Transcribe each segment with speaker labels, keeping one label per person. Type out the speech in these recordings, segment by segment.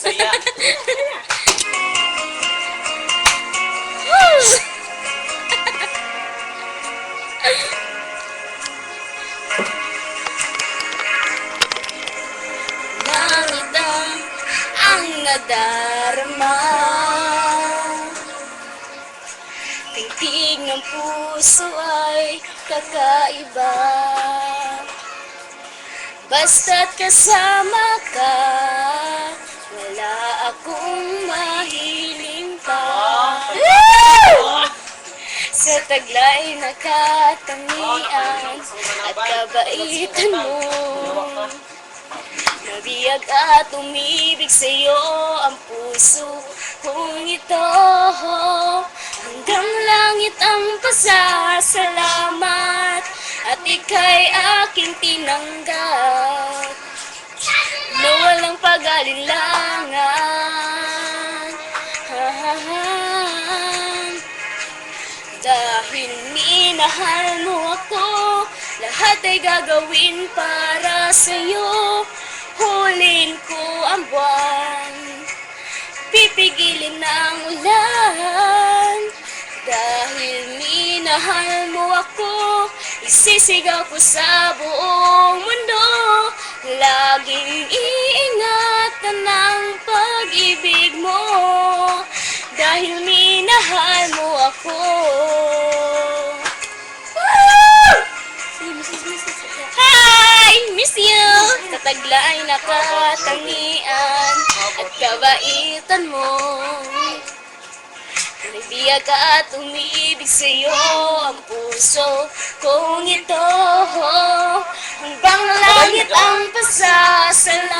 Speaker 1: Saya.
Speaker 2: Langit ang nadarama, tingting ng puso ay kakaiba. Basta't kasama ka, wala akong mahiling pa. Sa taglay na katangian at kabaitan mo, nabiyag at umibig sa'yo ang puso kong ito. Hanggang langit ang pasasalamat at ika'y aking tinanggap na walang pag-alinlangan. Dahil minahal mo ako, lahat ay gagawin para sa'yo. Hulin ko ang buwan, pipigilin ang ulan. Dahil minahal mo ako, isisigaw ko sa buong mundo. Laging iingatan ang pag-ibig mo, dahil minahal mo ako. Hi! Miss you! Tataglay na katangian at kabaitan mo, nabiyag at umibig sa'yo ang puso kong ito. Hanggang langit ang pasasalamat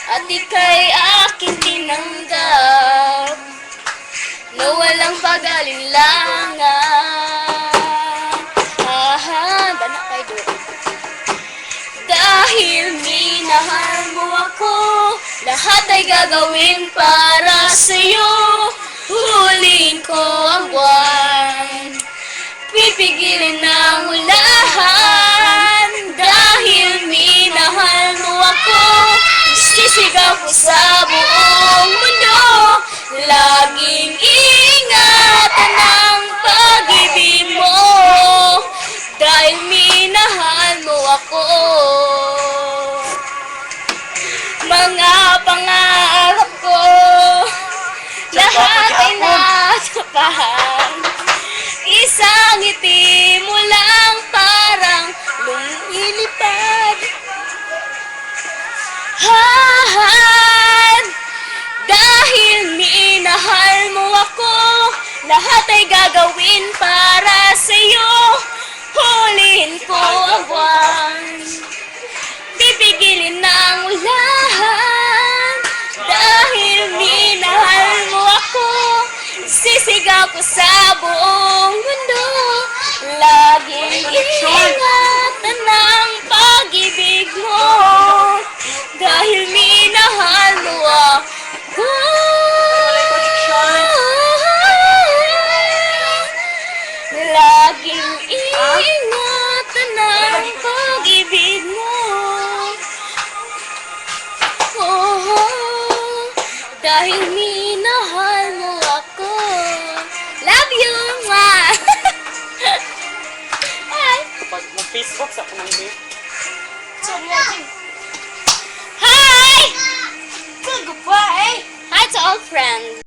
Speaker 2: at ika'y aking tinanggap na walang pag-alinlangan. Banak kayo doon. Dahil minahal mo ako, lahat ay gagawin para sa'yo. Huhulihin ko ang buwan, pipigilin ang ulan. Dahil minahal mo ako, isisigaw ko sa buong mundo. Laging ingatan ang pag-ibig mo, dahil minahal mo ako. Mga pangarap ko, lahat ay natapahan. Isang ngiti mo lang parang lumilipad. Dahil minahal mo ako, lahat ay gagawin para sa'yo. Hulihin ko ang buwan, pipigilin ang ulan. Dahil minahal mo ako, sisigaw ko sa buong mundo. Laging ingatan ang pag-ibig mo, dahil minahal mo ako. Laging ingatan ang pag-ibig mo. Dahil minahal mo ako. Love you, ma! Hi!
Speaker 1: Kapag mag-Facebook sa kunang day.
Speaker 2: Hi! Goodbye! Hi to all friends.